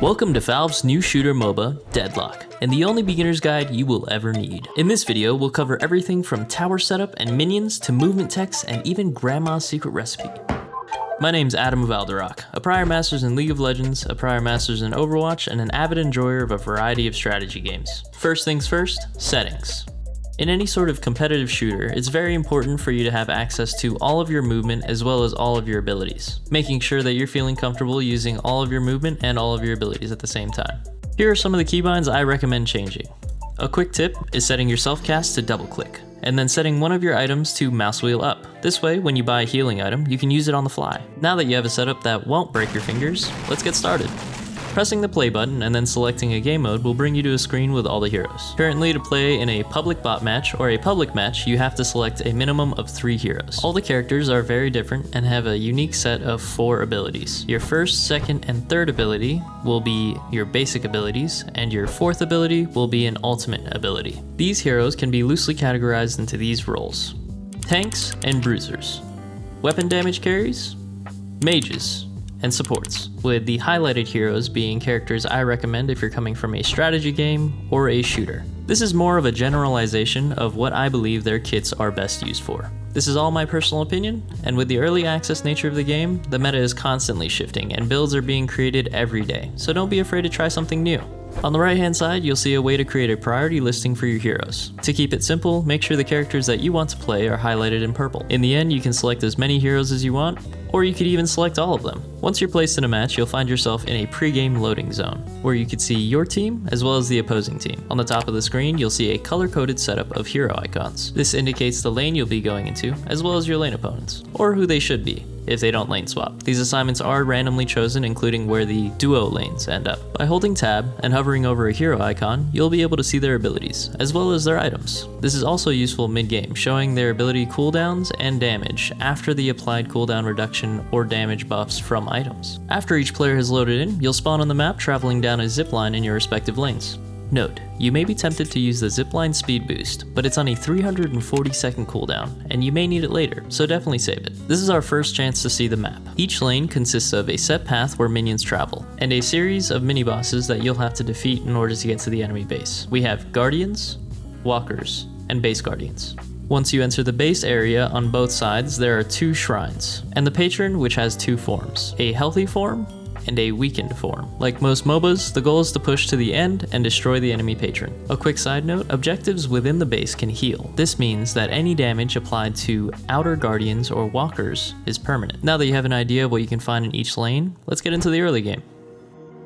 Welcome to Valve's new shooter MOBA, Deadlock, and the only beginner's guide you will ever need. In this video, we'll cover everything from tower setup and minions to movement techs and even grandma's secret recipe. My name's Adam of Alderock, a prior masters in League of Legends, a prior masters in Overwatch, and an avid enjoyer of a variety of strategy games. First things first, settings. In any sort of competitive shooter, it's very important for you to have access to all of your movement as well as all of your abilities, making sure that you're feeling comfortable using all of your movement and all of your abilities at the same time. Here are some of the keybinds I recommend changing. A quick tip is setting your self-cast to double-click, and then setting one of your items to mouse wheel up. This way, when you buy a healing item, you can use it on the fly. Now that you have a setup that won't break your fingers, let's get started. Pressing the play button and then selecting a game mode will bring you to a screen with all the heroes. Currently, to play in a public bot match or a public match, you have to select a minimum of 3 heroes. All the characters are very different and have a unique set of 4 abilities. Your first, second, and third ability will be your basic abilities, and your fourth ability will be an ultimate ability. These heroes can be loosely categorized into these roles: tanks and bruisers, weapon damage carries, mages, and supports, with the highlighted heroes being characters I recommend if you're coming from a strategy game or a shooter. This is more of a generalization of what I believe their kits are best used for. This is all my personal opinion, and with the early access nature of the game, the meta is constantly shifting and builds are being created every day, so don't be afraid to try something new. On the right hand side, you'll see a way to create a priority listing for your heroes. To keep it simple, make sure the characters that you want to play are highlighted in purple. In the end, you can select as many heroes as you want, or you could even select all of them. Once you're placed in a match, you'll find yourself in a pre-game loading zone, where you could see your team as well as the opposing team. On the top of the screen, you'll see a color-coded setup of hero icons. This indicates the lane you'll be going into, as well as your lane opponents, or who they should be if they don't lane swap. These assignments are randomly chosen, including where the duo lanes end up. By holding tab and hovering over a hero icon, you'll be able to see their abilities, as well as their items. This is also useful mid-game, showing their ability cooldowns and damage after the applied cooldown reduction or damage buffs from items. After each player has loaded in, you'll spawn on the map traveling down a zipline in your respective lanes. Note, you may be tempted to use the zipline speed boost, but it's on a 340-second cooldown, and you may need it later, so definitely save it. This is our first chance to see the map. Each lane consists of a set path where minions travel, and a series of mini-bosses that you'll have to defeat in order to get to the enemy base. We have Guardians, Walkers, and Base Guardians. Once you enter the base area on both sides, there are 2 shrines, and the patron, which has 2 forms, a healthy form and a weakened form. Like most MOBAs, the goal is to push to the end and destroy the enemy patron. A quick side note, objectives within the base can heal. This means that any damage applied to outer guardians or walkers is permanent. Now that you have an idea of what you can find in each lane, let's get into the early game.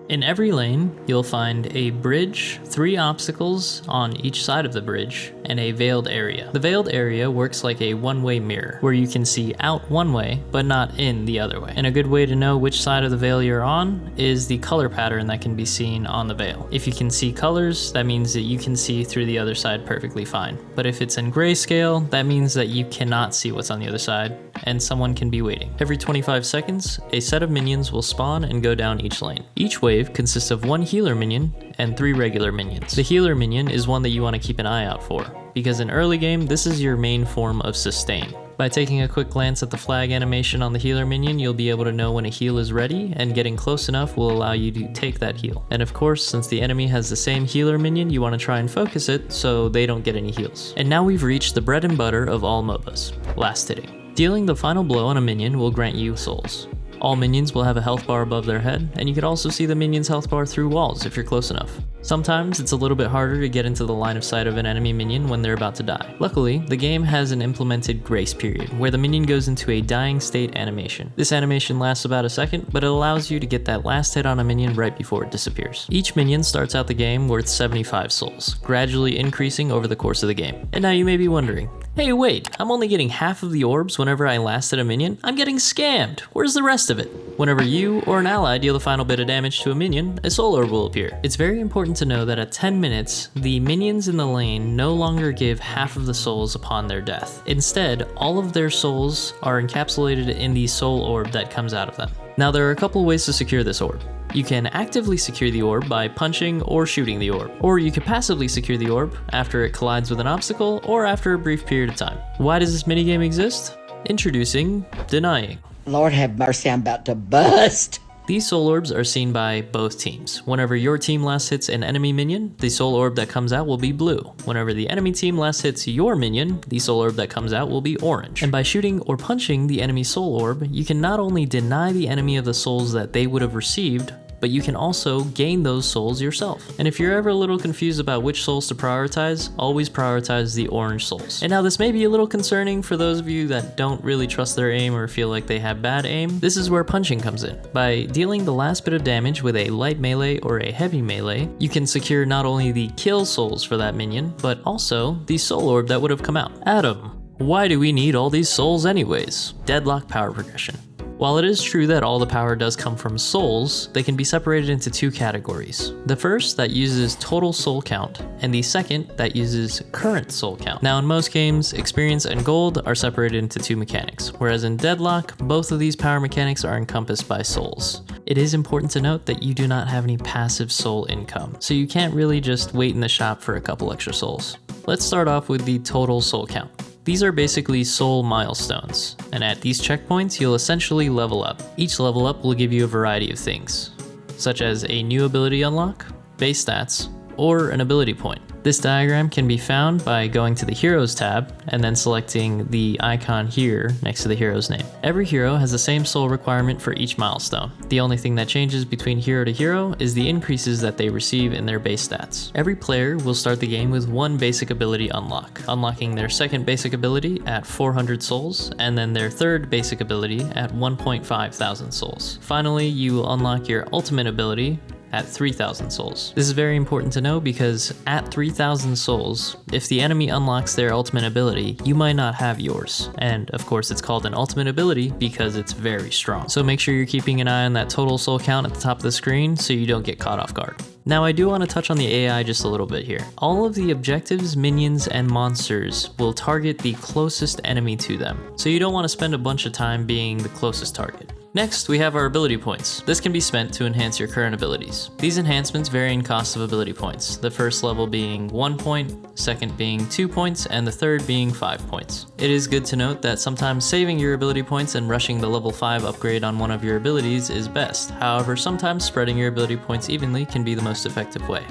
In every lane, you'll find a bridge, 3 obstacles on each side of the bridge, and a veiled area. The veiled area works like a one-way mirror, where you can see out one way, but not in the other way. And a good way to know which side of the veil you're on is the color pattern that can be seen on the veil. If you can see colors, that means that you can see through the other side perfectly fine. But if it's in grayscale, that means that you cannot see what's on the other side, and someone can be waiting. Every 25 seconds, a set of minions will spawn and go down each lane. Each wave consists of 1 healer minion and 3 regular minions. The healer minion is one that you want to keep an eye out for, because in early game, this is your main form of sustain. By taking a quick glance at the flag animation on the healer minion, you'll be able to know when a heal is ready, and getting close enough will allow you to take that heal. And of course, since the enemy has the same healer minion, you want to try and focus it so they don't get any heals. And now we've reached the bread and butter of all MOBAs, last hitting. Dealing the final blow on a minion will grant you souls. All minions will have a health bar above their head, and you can also see the minion's health bar through walls if you're close enough. Sometimes it's a little bit harder to get into the line of sight of an enemy minion when they're about to die. Luckily, the game has an implemented grace period, where the minion goes into a dying state animation. This animation lasts about a second, but it allows you to get that last hit on a minion right before it disappears. Each minion starts out the game worth 75 souls, gradually increasing over the course of the game. And now you may be wondering, hey wait, I'm only getting half of the orbs whenever I last hit a minion? I'm getting scammed! Where's the rest of it? Whenever you or an ally deal the final bit of damage to a minion, a soul orb will appear. It's very important to know that at 10 minutes, the minions in the lane no longer give half of the souls upon their death. Instead, all of their souls are encapsulated in the soul orb that comes out of them. Now there are a couple ways to secure this orb. You can actively secure the orb by punching or shooting the orb, or you can passively secure the orb after it collides with an obstacle or after a brief period of time. Why does this minigame exist? Introducing Denying. Lord have mercy, I'm about to bust. These soul orbs are seen by both teams. Whenever your team last hits an enemy minion, the soul orb that comes out will be blue. Whenever the enemy team last hits your minion, the soul orb that comes out will be orange. And by shooting or punching the enemy soul orb, you can not only deny the enemy of the souls that they would have received, but you can also gain those souls yourself. And if you're ever a little confused about which souls to prioritize, always prioritize the orange souls. And now this may be a little concerning for those of you that don't really trust their aim or feel like they have bad aim. This is where punching comes in. By dealing the last bit of damage with a light melee or a heavy melee, you can secure not only the kill souls for that minion, but also the soul orb that would have come out. Adam, why do we need all these souls anyways? Deadlock power progression. While it is true that all the power does come from souls, they can be separated into two categories. The first that uses total soul count, and the second that uses current soul count. Now in most games, experience and gold are separated into two mechanics, whereas in Deadlock, both of these power mechanics are encompassed by souls. It is important to note that you do not have any passive soul income, so you can't really just wait in the shop for a couple extra souls. Let's start off with the total soul count. These are basically soul milestones, and at these checkpoints you'll essentially level up. Each level up will give you a variety of things, such as a new ability unlock, base stats, or an ability point. This diagram can be found by going to the Heroes tab and then selecting the icon here next to the hero's name. Every hero has the same soul requirement for each milestone. The only thing that changes between hero to hero is the increases that they receive in their base stats. Every player will start the game with one basic ability unlock, unlocking their second basic ability at 400 souls, and then their third basic ability at 1.5 thousand souls. Finally, you will unlock your ultimate ability at 3,000 souls. This is very important to know because at 3,000 souls, if the enemy unlocks their ultimate ability, you might not have yours. And of course it's called an ultimate ability because it's very strong. So make sure you're keeping an eye on that total soul count at the top of the screen so you don't get caught off guard. Now I do want to touch on the AI just a little bit here. All of the objectives, minions, and monsters will target the closest enemy to them. So you don't want to spend a bunch of time being the closest target. Next, we have our ability points. This can be spent to enhance your current abilities. These enhancements vary in cost of ability points, the first level being 1 point, second being 2 points, and the third being 5 points. It is good to note that sometimes saving your ability points and rushing the level 5 upgrade on one of your abilities is best. However, sometimes spreading your ability points evenly can be the most effective way.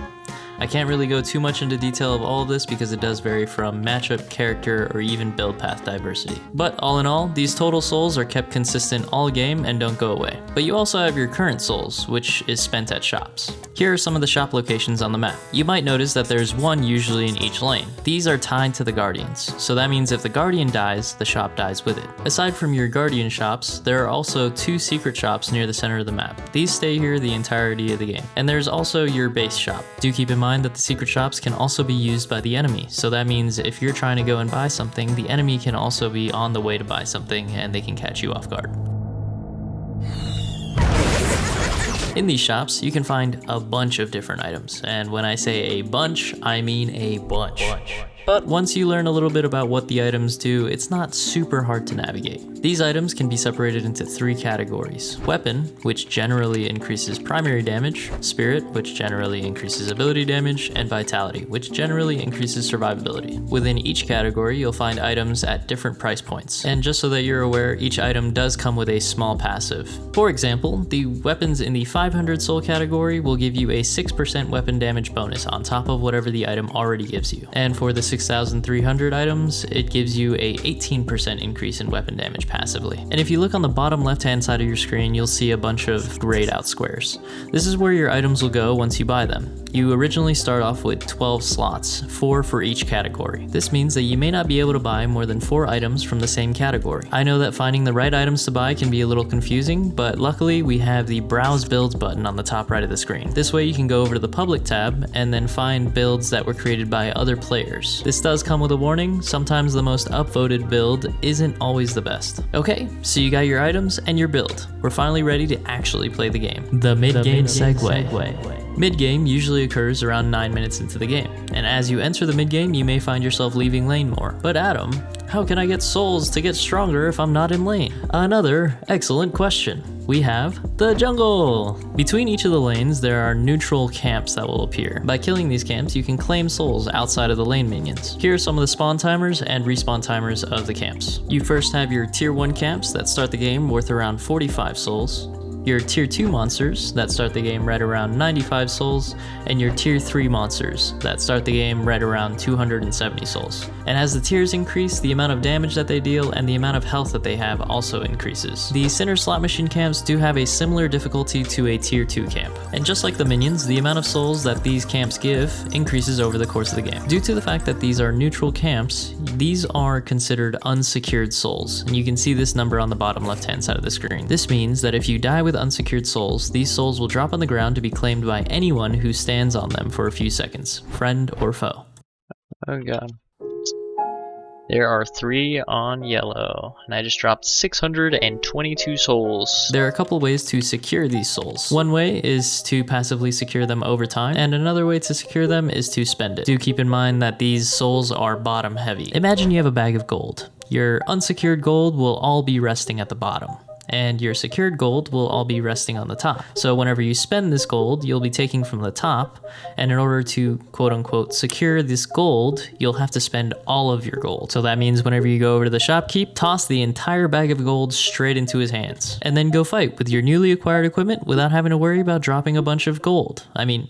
I can't really go too much into detail of all of this because it does vary from matchup, character, or even build path diversity. But all in all, these total souls are kept consistent all game and don't go away. But you also have your current souls, which is spent at shops. Here are some of the shop locations on the map. You might notice that there's one usually in each lane. These are tied to the guardians, so that means if the guardian dies, the shop dies with it. Aside from your guardian shops, there are also 2 secret shops near the center of the map. These stay here the entirety of the game. And there's also your base shop. Do keep in mind that the secret shops can also be used by the enemy, so that means if you're trying to go and buy something, the enemy can also be on the way to buy something and they can catch you off guard. In these shops, you can find a bunch of different items, and when I say a bunch, I mean a bunch. But once you learn a little bit about what the items do, it's not super hard to navigate. These items can be separated into 3 categories. Weapon, which generally increases primary damage, Spirit, which generally increases ability damage, and Vitality, which generally increases survivability. Within each category, you'll find items at different price points. And just so that you're aware, each item does come with a small passive. For example, the weapons in the 500 soul category will give you a 6% weapon damage bonus on top of whatever the item already gives you. And for the 6,300 items, it gives you a 18% increase in weapon damage passively. And if you look on the bottom left hand side of your screen, you'll see a bunch of grayed out squares. This is where your items will go once you buy them. You originally start off with 12 slots, 4 for each category. This means that you may not be able to buy more than 4 items from the same category. I know that finding the right items to buy can be a little confusing, but luckily we have the Browse Builds button on the top right of the screen. This way you can go over to the public tab and then find builds that were created by other players. This does come with a warning, sometimes the most upvoted build isn't always the best. Okay, so you got your items and your build. We're finally ready to actually play the game. The mid-game segue. Mid-game usually occurs around 9 minutes into the game, and as you enter the mid-game, you may find yourself leaving lane more. But Adam, how can I get souls to get stronger if I'm not in lane? Another excellent question. We have the jungle. Between each of the lanes, there are neutral camps that will appear. By killing these camps, you can claim souls outside of the lane minions. Here are some of the spawn timers and respawn timers of the camps. You first have your tier 1 camps that start the game worth around 45 souls. your tier 2 monsters that start the game right around 95 souls, and your tier 3 monsters that start the game right around 270 souls. And as the tiers increase, the amount of damage that they deal and the amount of health that they have also increases. The center slot machine camps do have a similar difficulty to a tier 2 camp. And just like the minions, the amount of souls that these camps give increases over the course of the game. Due to the fact that these are neutral camps, these are considered unsecured souls, and you can see this number on the bottom left hand side of the screen. This means that if you die with unsecured souls, these souls will drop on the ground to be claimed by anyone who stands on them for a few seconds, friend or foe. Oh god. There are 3 on yellow, and I just dropped 622 souls. There are a couple ways to secure these souls. One way is to passively secure them over time, and another way to secure them is to spend it. Do keep in mind that these souls are bottom heavy. Imagine you have a bag of gold. Your unsecured gold will all be resting at the bottom, and your secured gold will all be resting on the top. So whenever you spend this gold, you'll be taking from the top, and in order to quote-unquote secure this gold, you'll have to spend all of your gold. So that means whenever you go over to the shopkeep, toss the entire bag of gold straight into his hands, and then go fight with your newly acquired equipment without having to worry about dropping a bunch of gold. I mean,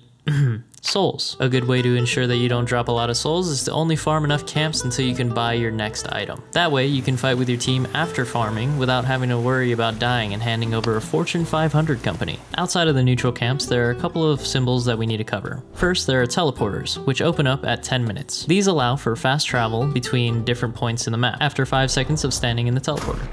souls. A good way to ensure that you don't drop a lot of souls is to only farm enough camps until you can buy your next item. That way you can fight with your team after farming without having to worry about dying and handing over a Fortune 500 company. Outside of the neutral camps, there are a couple of symbols that we need to cover. First, there are teleporters, which open up at 10 minutes. These allow for fast travel between different points in the map after 5 seconds of standing in the teleporter.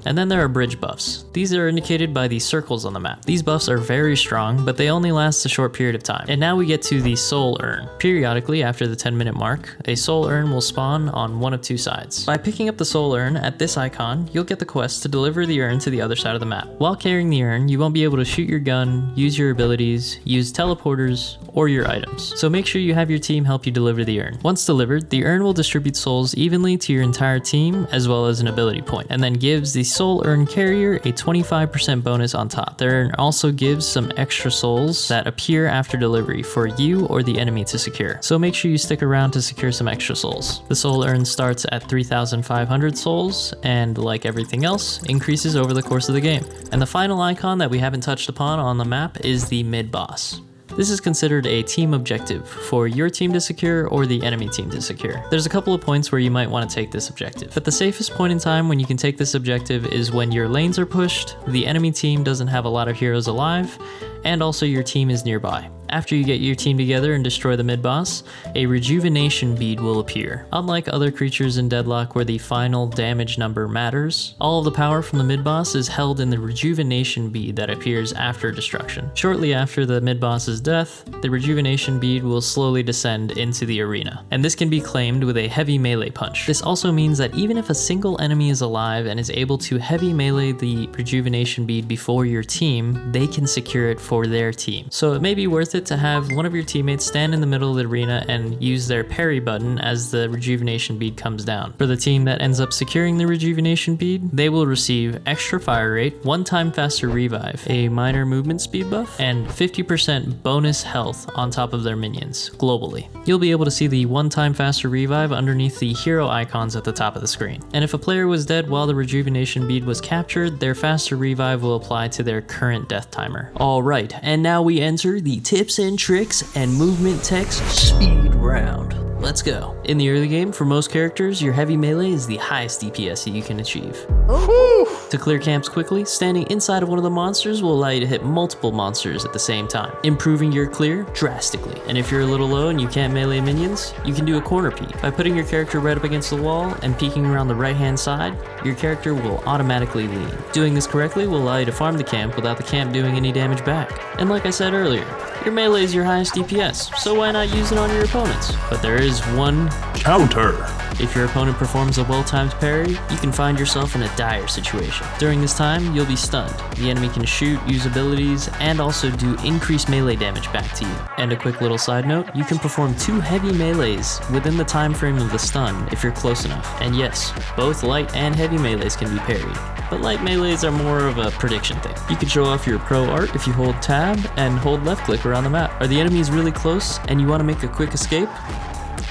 And then there are bridge buffs. These are indicated by the circles on the map. These buffs are very strong, but they only last a short period of time. And now we get to the soul urn. Periodically, after the 10-minute mark, a soul urn will spawn on one of 2 sides. By picking up the soul urn at this icon, you'll get the quest to deliver the urn to the other side of the map. While carrying the urn, you won't be able to shoot your gun, use your abilities, use teleporters, or your items. So make sure you have your team help you deliver the urn. Once delivered, the urn will distribute souls evenly to your entire team, as well as an ability point, and then gives the soul urn carrier a 25% bonus on top. The urn also gives some extra souls that appear after delivery for you or the enemy to secure. So make sure you stick around to secure some extra souls. The soul urn starts at 3,500 souls, and like everything else, increases over the course of the game. And the final icon that we haven't touched upon on the map is the mid-boss. This is considered a team objective for your team to secure or the enemy team to secure. There's a couple of points where you might want to take this objective, but the safest point in time when you can take this objective is when your lanes are pushed, the enemy team doesn't have a lot of heroes alive, and also your team is nearby. After you get your team together and destroy the mid-boss, a rejuvenation bead will appear. Unlike other creatures in Deadlock where the final damage number matters, all of the power from the mid-boss is held in the rejuvenation bead that appears after destruction. Shortly after the mid-boss's death, the rejuvenation bead will slowly descend into the arena, and this can be claimed with a heavy melee punch. This also means that even if a single enemy is alive and is able to heavy melee the rejuvenation bead before your team, they can secure it for their team. So it may be worth it to have one of your teammates stand in the middle of the arena and use their parry button as the rejuvenation bead comes down. For the team that ends up securing the rejuvenation bead, they will receive extra fire rate, 1-time faster revive, a minor movement speed buff, and 50% bonus health on top of their minions, globally. You'll be able to see the 1-time faster revive underneath the hero icons at the top of the screen. And if a player was dead while the rejuvenation bead was captured, their faster revive will apply to their current death timer. Alright, and now we enter the tips and tricks and movement text speed round. Let's go. In the early game, for most characters, your heavy melee is the highest DPS that you can achieve. To clear camps quickly, standing inside of one of the monsters will allow you to hit multiple monsters at the same time, improving your clear drastically. And if you're a little low and you can't melee minions, you can do a corner peek. By putting your character right up against the wall and peeking around the right-hand side, your character will automatically lean. Doing this correctly will allow you to farm the camp without the camp doing any damage back. And like I said earlier, your melee is your highest DPS, so why not use it on your opponents? But there is one counter. If your opponent performs a well-timed parry, you can find yourself in a dire situation. During this time, you'll be stunned. The enemy can shoot, use abilities, and also do increased melee damage back to you. And a quick little side note, you can perform 2 heavy melees within the time frame of the stun if you're close enough. And yes, both light and heavy melees can be parried, but light melees are more of a prediction thing. You can show off your pro art if you hold tab and hold left click around the map. Are the enemies really close and you want to make a quick escape?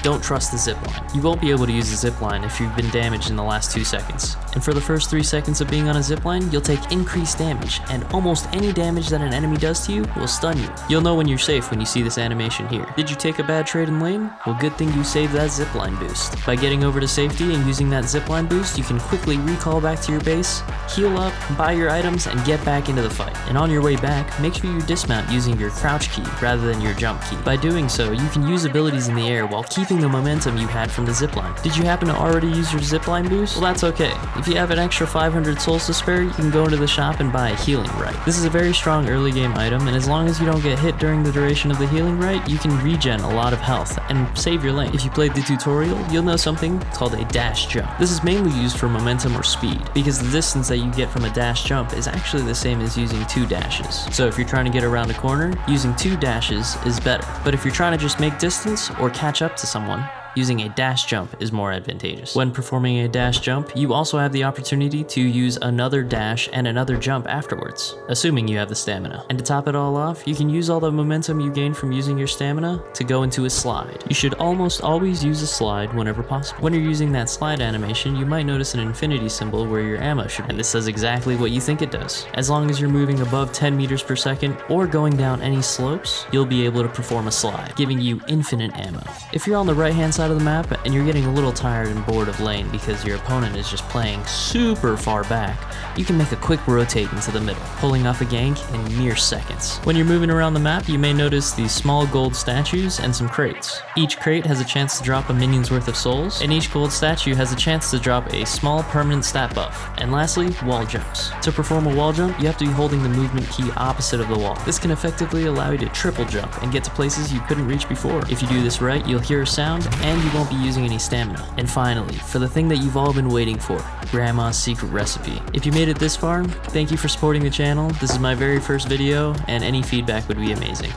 don't trust the zipline. You won't be able to use the zipline if you've been damaged in the last 2 seconds. And for the first 3 seconds of being on a zipline, you'll take increased damage, and almost any damage that an enemy does to you will stun you. You'll know when you're safe when you see this animation here. Did you take a bad trade in lane? Well, good thing you saved that zipline boost. By getting over to safety and using that zipline boost, you can quickly recall back to your base, heal up, buy your items, and get back into the fight. And on your way back, make sure you dismount using your crouch key rather than your jump key. By doing so, you can use abilities in the air while keeping the momentum you had from the zipline. Did you happen to already use your zipline boost? Well, that's okay. If you have an extra 500 souls to spare, you can go into the shop and buy a healing right. This is a very strong early game item, and as long as you don't get hit during the duration of the healing right, you can regen a lot of health and save your lane. If you played the tutorial, you'll know something called a dash jump. This is mainly used for momentum or speed, because the distance that you get from a dash jump is actually the same as using 2 dashes. So if you're trying to get around a corner, using 2 dashes is better. But if you're trying to just make distance or catch up to someone, using a dash jump is more advantageous. When performing a dash jump, you also have the opportunity to use another dash and another jump afterwards, assuming you have the stamina. And to top it all off, you can use all the momentum you gain from using your stamina to go into a slide. You should almost always use a slide whenever possible. When you're using that slide animation, you might notice an infinity symbol where your ammo should be, and this does exactly what you think it does. As long as you're moving above 10 meters per second or going down any slopes, you'll be able to perform a slide, giving you infinite ammo. If you're on the right hand side of the map and you're getting a little tired and bored of lane because your opponent is just playing super far back, you can make a quick rotate into the middle, pulling off a gank in mere seconds. When you're moving around the map, you may notice these small gold statues and some crates. Each crate has a chance to drop a minion's worth of souls, and each gold statue has a chance to drop a small permanent stat buff. And lastly, wall jumps. To perform a wall jump, you have to be holding the movement key opposite of the wall. This can effectively allow you to triple jump and get to places you couldn't reach before. If you do this right, you'll hear a sound and you won't be using any stamina. And finally, for the thing that you've all been waiting for, Grandma's secret recipe. If you made it this far, thank you for supporting the channel. This is my very first video, and any feedback would be amazing.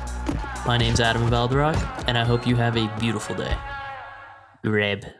My name's Adam Valderock, and I hope you have a beautiful day. Grab.